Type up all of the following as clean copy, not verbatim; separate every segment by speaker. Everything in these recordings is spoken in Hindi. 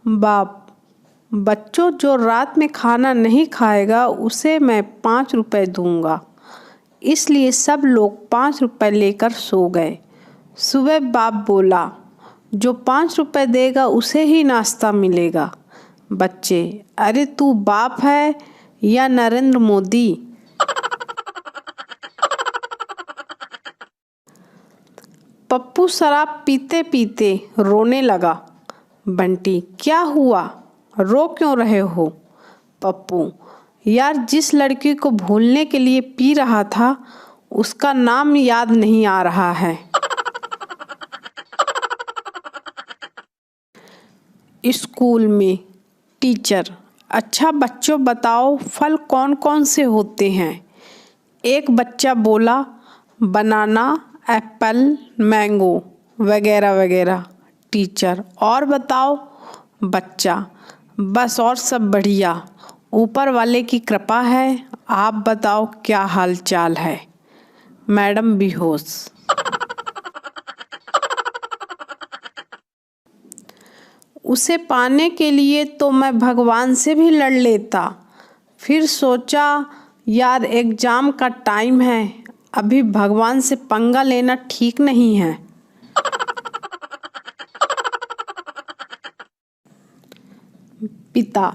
Speaker 1: बाप, बच्चों जो रात में खाना नहीं खाएगा उसे मैं 5 रुपए दूंगा। इसलिए सब लोग 5 रुपए लेकर सो गए। सुबह बाप बोला, जो 5 रुपए देगा उसे ही नाश्ता मिलेगा। बच्चे, अरे तू बाप है या नरेंद्र मोदी? पप्पू शराब पीते पीते रोने लगा। बंटी, क्या हुआ, रो क्यों रहे हो? पप्पू, यार जिस लड़की को भूलने के लिए पी रहा था उसका नाम याद नहीं आ रहा है। स्कूल में टीचर, अच्छा बच्चों बताओ फल कौन कौन से होते हैं? एक बच्चा बोला, बनाना, एप्पल, मैंगो वगैरह वगैरह। टीचर, और बताओ? बच्चा, बस और सब बढ़िया, ऊपर वाले की कृपा है। आप बताओ क्या हाल चाल है? मैडम बेहोश। उसे पाने के लिए तो मैं भगवान से भी लड़ लेता, फिर सोचा यार एग्जाम का टाइम है, अभी भगवान से पंगा लेना ठीक नहीं है। पिता,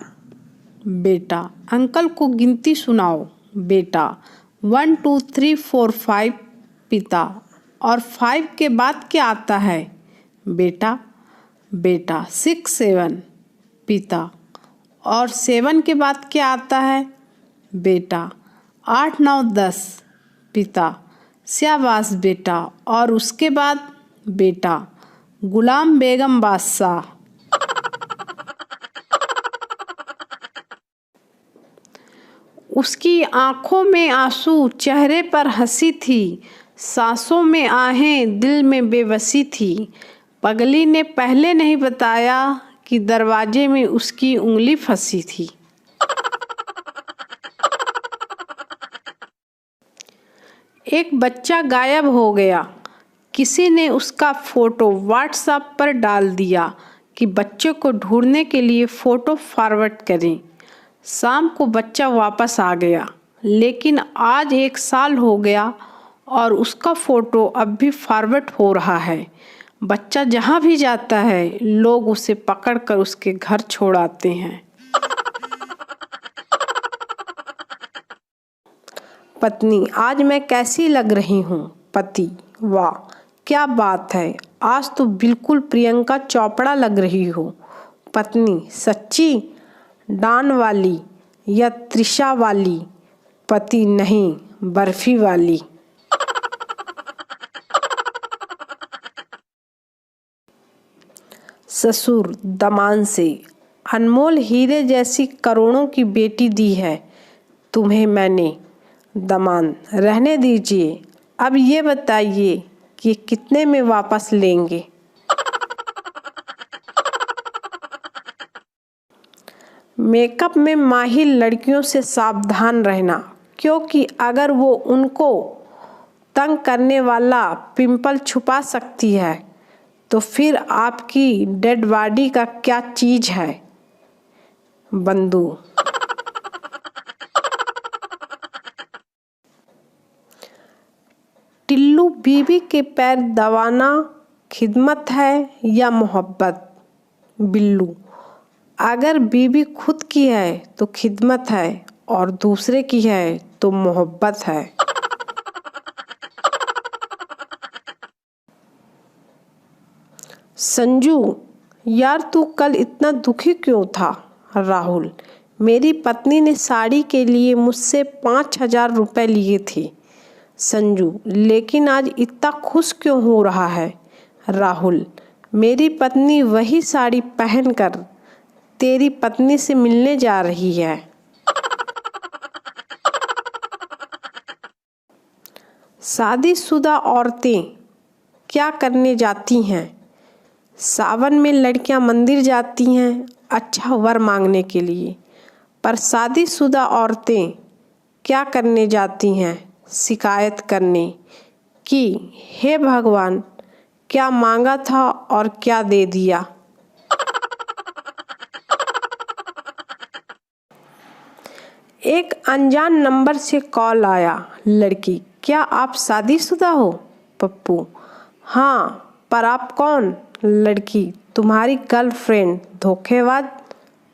Speaker 1: बेटा अंकल को गिनती सुनाओ। बेटा, 1 2 3 4 5। पिता, और 5 के बाद क्या आता है? बेटा, 6 7। पिता, और 7 के बाद क्या आता है? बेटा, 8 9 10। पिता, शाबाश बेटा, और उसके बाद? बेटा, गुलाम बेगम बादशाह। उसकी आंखों में आंसू, चेहरे पर हंसी थी, सांसों में आहें, दिल में बेबसी थी। पगली ने पहले नहीं बताया कि दरवाजे में उसकी उंगली फंसी थी। एक बच्चा गायब हो गया। किसी ने उसका फोटो व्हाट्सएप पर डाल दिया कि बच्चे को ढूंढने के लिए फोटो फॉरवर्ड करें। शाम को बच्चा वापस आ गया, लेकिन आज 1 साल हो गया और उसका फोटो अब भी फॉरवर्ड हो रहा है। बच्चा जहाँ भी जाता है लोग उसे पकड़कर उसके घर छोड़ आते हैं। पत्नी, आज मैं कैसी लग रही हूँ? पति, वाह क्या बात है, आज तो बिल्कुल प्रियंका चोपड़ा लग रही हो। पत्नी, सच्ची? डान वाली या त्रिशा वाली? पति, नहीं, बर्फी वाली। ससुर दामाद से, अनमोल हीरे जैसी करोड़ों की बेटी दी है तुम्हें मैंने। दामाद, रहने दीजिए, अब ये बताइए कि कितने में वापस लेंगे? मेकअप में माहिर लड़कियों से सावधान रहना, क्योंकि अगर वो उनको तंग करने वाला पिंपल छुपा सकती है तो फिर आपकी डेड बॉडी का क्या चीज है? बंधु। टिल्लू बीवी के पैर दबाना खिदमत है या मोहब्बत? बिल्लू, अगर बीवी खुद की है तो खिदमत है और दूसरे की है तो मोहब्बत है। संजू, यार तू कल इतना दुखी क्यों था? राहुल, मेरी पत्नी ने साड़ी के लिए मुझसे 5,000 रुपए लिए थे। संजू, लेकिन आज इतना खुश क्यों हो रहा है? राहुल, मेरी पत्नी वही साड़ी पहनकर तेरी पत्नी से मिलने जा रही है। शादीशुदा औरतें क्या करने जाती हैं? सावन में लड़कियां मंदिर जाती हैं अच्छा वर मांगने के लिए, पर शादीशुदा औरतें क्या करने जाती हैं? शिकायत करने कि हे भगवान, क्या मांगा था और क्या दे दिया। एक अनजान नंबर से कॉल आया। लड़की, क्या आप शादीशुदा हो? पप्पू, हाँ, पर आप कौन? लड़की, तुम्हारी गर्लफ्रेंड। धोखेबाज।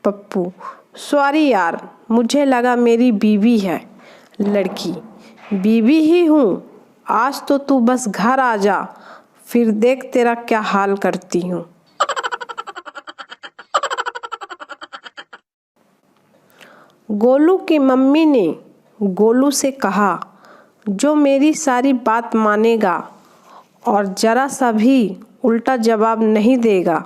Speaker 1: पप्पू, सॉरी यार, मुझे लगा मेरी बीवी है। लड़की, बीवी ही हूँ। आज तो तू बस घर आ जा, फिर देख तेरा क्या हाल करती हूँ। गोलू की मम्मी ने गोलू से कहा, जो मेरी सारी बात मानेगा और जरा सा भी उल्टा जवाब नहीं देगा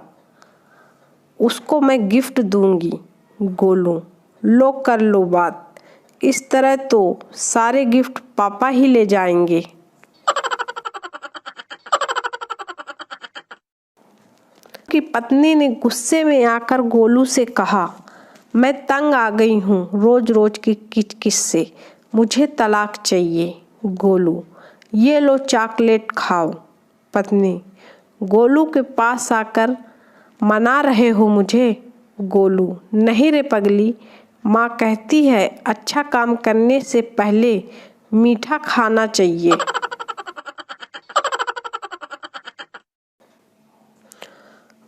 Speaker 1: उसको मैं गिफ्ट दूंगी। गोलू, लो कर लो बात। इस तरह तो सारे गिफ्ट पापा ही ले जाएंगे। की पत्नी ने गुस्से में आकर गोलू से कहा, मैं तंग आ गई हूँ रोज रोज की किचकिच से, मुझे तलाक चाहिए। गोलू, ये लो चॉकलेट खाओ। पत्नी, गोलू के पास आकर मना रहे हो मुझे? गोलू, नहीं रे पगली, माँ कहती है अच्छा काम करने से पहले मीठा खाना चाहिए।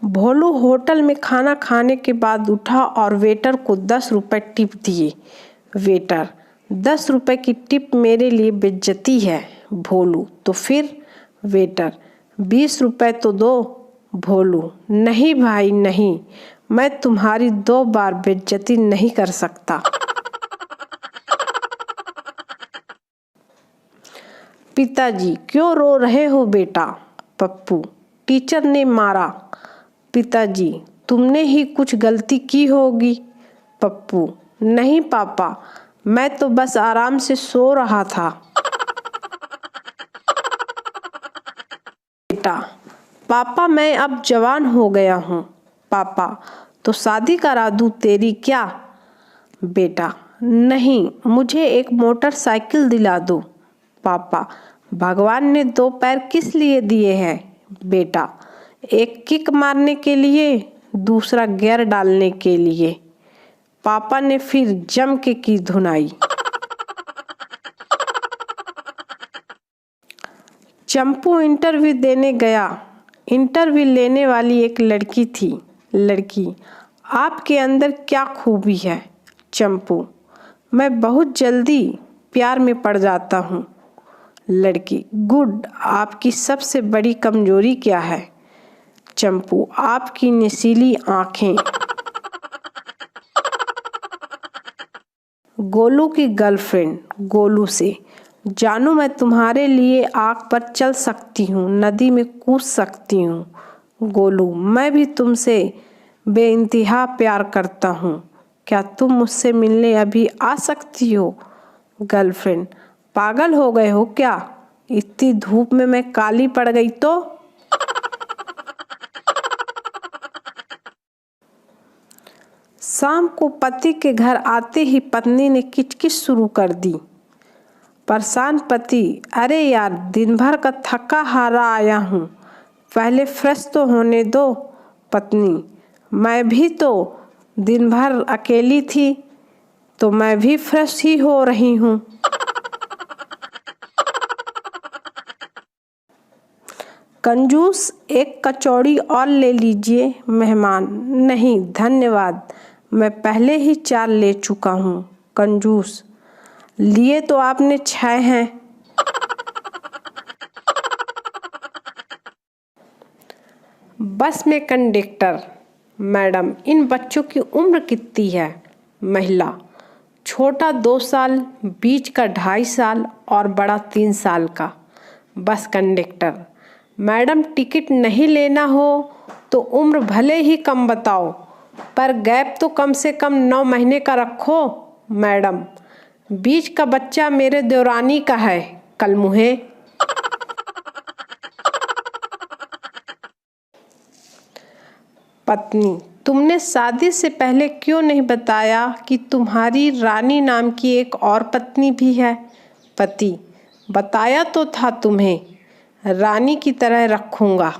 Speaker 1: भोलू होटल में खाना खाने के बाद उठा और वेटर को 10 रुपए टिप दिए। वेटर, 10 रुपए की टिप मेरे लिए बेइज्जती है। भोलू, तो फिर? वेटर, 20 रुपए तो दो। भोलू, नहीं भाई नहीं, मैं तुम्हारी 2 बार बेइज्जती नहीं कर सकता। पिताजी, क्यों रो रहे हो बेटा? पप्पू, टीचर ने मारा। पिताजी, तुमने ही कुछ गलती की होगी। पप्पू, नहीं पापा, मैं तो बस आराम से सो रहा था। बेटा, पापा मैं अब जवान हो गया हूँ। पापा, तो शादी करा दूँ तेरी क्या? बेटा, नहीं, मुझे एक मोटरसाइकिल दिला दो। पापा, भगवान ने 2 पैर किस लिए दिए हैं? बेटा, एक किक मारने के लिए, दूसरा गियर डालने के लिए। पापा ने फिर जम के की धुनाई। चंपू इंटरव्यू देने गया। इंटरव्यू लेने वाली एक लड़की थी। लड़की, आपके अंदर क्या खूबी है? चंपू, मैं बहुत जल्दी प्यार में पड़ जाता हूँ। लड़की, गुड, आपकी सबसे बड़ी कमजोरी क्या है? चंपू, आपकी नशीली आंखें। गोलू की गर्लफ्रेंड गोलू से, जानू मैं तुम्हारे लिए आग पर चल सकती हूँ, नदी में कूद सकती हूँ। गोलू, मैं भी तुमसे बेइंतहा प्यार करता हूँ, क्या तुम मुझसे मिलने अभी आ सकती हो? गर्लफ्रेंड, पागल हो गए हो क्या? इतनी धूप में मैं काली पड़ गई तो? शाम को पति के घर आते ही पत्नी ने किचकिच शुरू कर दी। परेशान पति, अरे यार, दिन भर का थका हारा आया हूँ, पहले फ्रेश तो होने दो। पत्नी, मैं भी तो दिन भर अकेली थी, तो मैं भी फ्रेश ही हो रही हूँ। कंजूस, एक कचौड़ी और ले लीजिए। मेहमान, नहीं धन्यवाद, मैं पहले ही 4 ले चुका हूँ। कंजूस, लिए तो आपने 6 हैं। बस में कंडक्टर, मैडम, इन बच्चों की उम्र कितनी है? महिला, छोटा 2 साल, बीच का 2.5 साल और बड़ा 3 साल का। बस कंडक्टर, मैडम टिकट नहीं लेना हो तो उम्र भले ही कम बताओ, पर गैप तो कम से कम 9 महीने का रखो। मैडम, बीच का बच्चा मेरे देवरानी का है, कल मुहे। पत्नी, तुमने शादी से पहले क्यों नहीं बताया कि तुम्हारी रानी नाम की एक और पत्नी भी है? पति, बताया तो था तुम्हें, रानी की तरह रखूंगा।